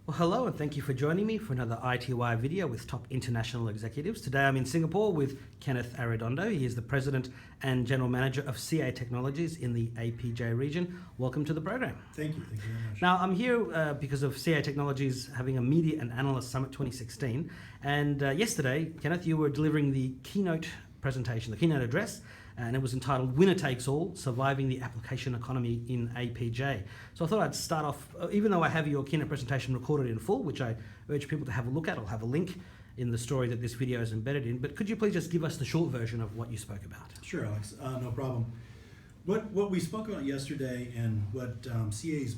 Well, hello and thank you for joining me for another ITY video with top international executives. Today I'm in Singapore with Kenneth Arredondo. He is the President and General Manager of CA Technologies in the APJ region. Welcome to the program. Thank you very much. Now I'm here because of CA Technologies having a Media and Analyst Summit 2016. And yesterday, Kenneth, you were delivering the keynote presentation, the keynote address, and it was entitled Winner Takes All, Surviving the Application Economy in APJ. So I thought I'd start off, even though I have your keynote presentation recorded in full, which I urge people to have a look at. I'll have a link in the story that this video is embedded in, but could you please just give us the short version of what you spoke about? Sure, Alex, no problem. What we spoke about yesterday and what CA's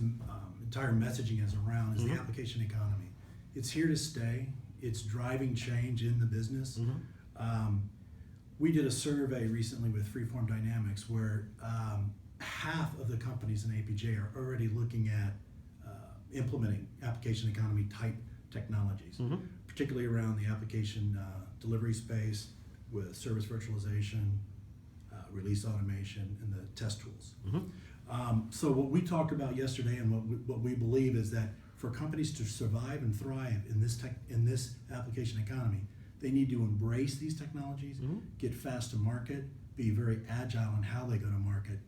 entire messaging is around is the application economy. It's here to stay. It's driving change in the business. We did a survey recently with Freeform Dynamics where half of the companies in APJ are already looking at implementing application economy type technologies, particularly around the application delivery space with service virtualization, release automation, and the test tools. So what we talked about yesterday and what we believe is that for companies to survive and thrive in this application economy, they need to embrace these technologies, get fast to market, be very agile in how they go to market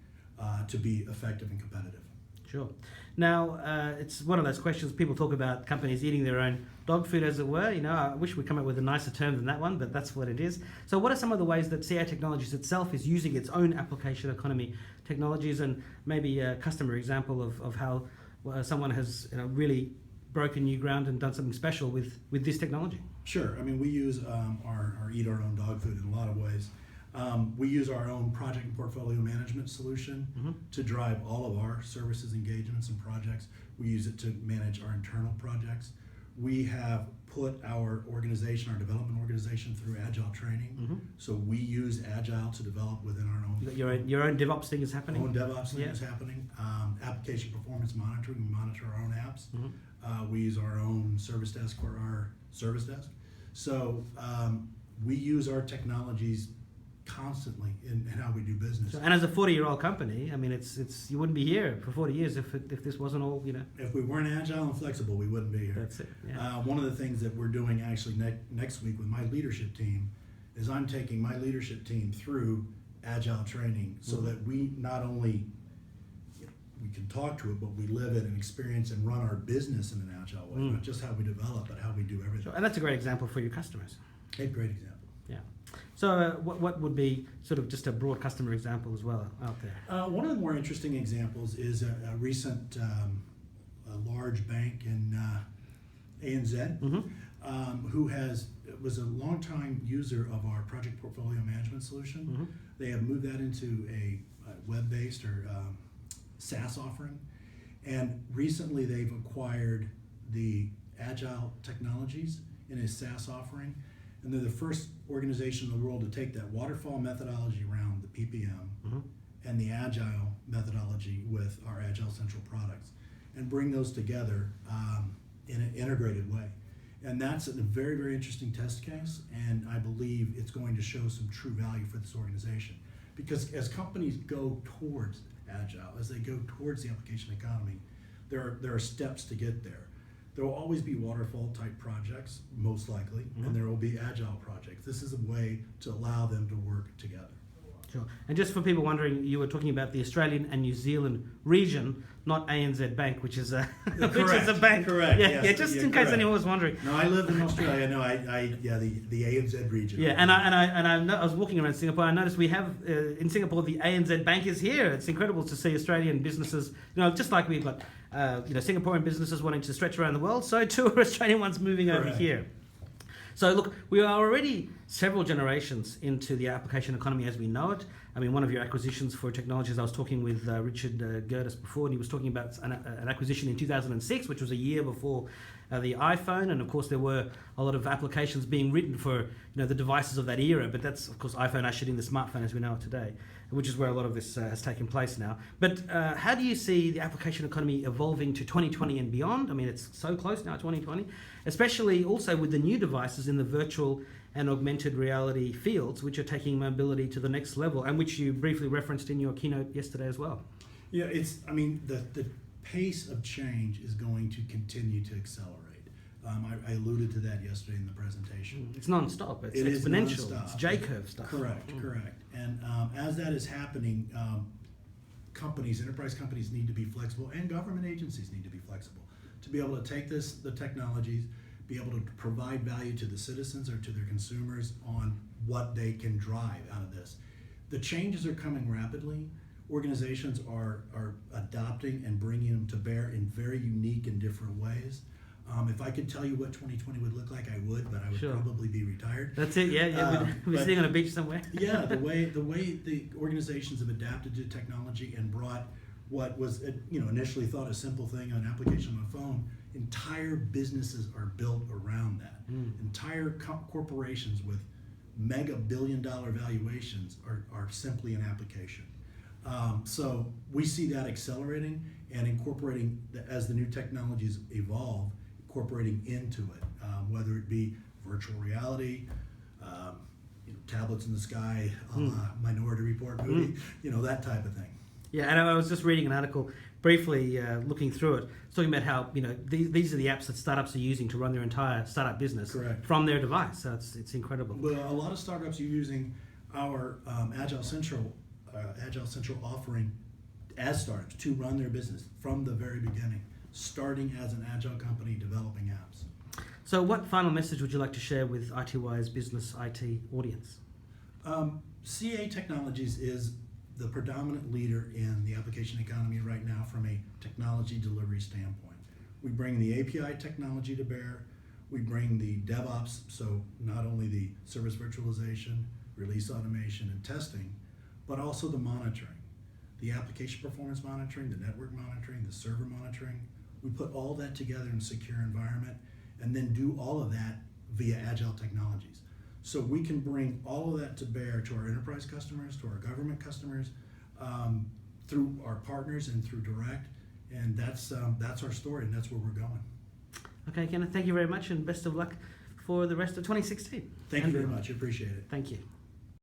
to be effective and competitive. Sure. Now, it's one of those questions people talk about companies eating their own dog food, as it were. You know, I wish we'd come up with a nicer term than that one, but that's what it is. So what are some of the ways that CA Technologies itself is using its own application economy technologies, and maybe a customer example of how someone has really broken new ground and done something special with this technology? Sure. I mean, we use our eat our own dog food in a lot of ways. We use our own project and portfolio management solution to drive all of our services, engagements, and projects. We use it to manage our internal projects. We have put our organization, our development organization, through agile training. So we use agile to develop within our own. Your own DevOps thing is happening? Own DevOps thing is happening. Application performance monitoring, we monitor our own apps. We use our own service desk for our service desk. So we use our technologies constantly in how we do business. And as a 40-year-old company, I mean, it's you wouldn't be here for 40 years if this wasn't all, If we weren't agile and flexible, we wouldn't be here. That's it. Yeah. One of the things that we're doing actually next week with my leadership team is I'm taking my leadership team through agile training so that we not only we can talk to it, but we live it and experience and run our business in an agile way, not just how we develop, but how we do everything. Sure. And that's a great example for your customers. A great example. Yeah. So what would be sort of just a broad customer example as well out there? One of the more interesting examples is a recent large bank in ANZ who was a longtime user of our project portfolio management solution. They have moved that into a web-based or SaaS offering, and recently they've acquired the agile technologies in a SaaS offering, and they're the first organization in the world to take that waterfall methodology around the PPM and the agile methodology with our Agile Central products and bring those together in an integrated way. And that's a very, very interesting test case, and I believe it's going to show some true value for this organization. Because as companies go towards agile, as they go towards the application economy, there are steps to get there. There will always be waterfall type projects, most likely, and there will be agile projects. This is a way to allow them to work together. Sure. And just for people wondering, you were talking about the Australian and New Zealand region, not ANZ Bank, which is a which is a bank. Correct. Yeah, yes, yeah. Just in case anyone was wondering. No, I live in Australia. No, the ANZ region. Yeah, and I was walking around Singapore. I noticed we have in Singapore the ANZ Bank is here. It's incredible to see Australian businesses. Just like we've got Singaporean businesses wanting to stretch around the world, so too are Australian ones moving over here. So look, we are already several generations into the application economy as we know it. I mean, one of your acquisitions for technologies, I was talking with Richard Gerdes before, and he was talking about an acquisition in 2006, which was a year before the iPhone, and of course there were a lot of applications being written for the devices of that era, but that's of course iPhone ushered in the smartphone as we know it today, which is where a lot of this has taken place now. But how do you see the application economy evolving to 2020 and beyond? I mean, it's so close now, 2020, especially also with the new devices in the virtual and augmented reality fields, which are taking mobility to the next level, and which you briefly referenced in your keynote yesterday as well. Yeah, the pace of change is going to continue to accelerate. I alluded to that yesterday in the presentation. It's non-stop. It's It is exponential. nonstop. It's J-curve stuff. Correct. And as that is happening, enterprise companies need to be flexible, and government agencies need to be flexible to be able to take the technologies, be able to provide value to the citizens or to their consumers on what they can drive out of this. The changes are coming rapidly. Organizations are adopting and bringing them to bear in very unique and different ways. If I could tell you what 2020 would look like, I would, but I would probably be retired. That's it. Yeah. We're sitting on a beach somewhere. Yeah, the way the organizations have adapted to technology and brought what was initially thought a simple thing, an application on a phone. Entire businesses are built around that. Entire corporations with mega billion-dollar valuations are simply an application. So we see that accelerating and incorporating as the new technologies evolve, incorporating into it, whether it be virtual reality, tablets in the sky, Minority Report movie, that type of thing. Yeah, and I was just reading an article briefly, looking through it, talking about how these are the apps that startups are using to run their entire startup business from their device. So it's incredible. Well, a lot of startups are using our Agile Central offering as startups to run their business from the very beginning, starting as an Agile company developing apps. So what final message would you like to share with ITY's business IT audience? CA Technologies is the predominant leader in the application economy right now from a technology delivery standpoint. We bring the API technology to bear. We bring the DevOps, so not only the service virtualization, release automation, and testing, but also the monitoring, the application performance monitoring, the network monitoring, the server monitoring. We put all that together in a secure environment and then do all of that via Agile technologies. So we can bring all of that to bear to our enterprise customers, to our government customers, through our partners and through direct, and that's our story, and that's where we're going. Okay, Kenneth, thank you very much, and best of luck for the rest of 2016. Thank you very much. I appreciate it. Thank you.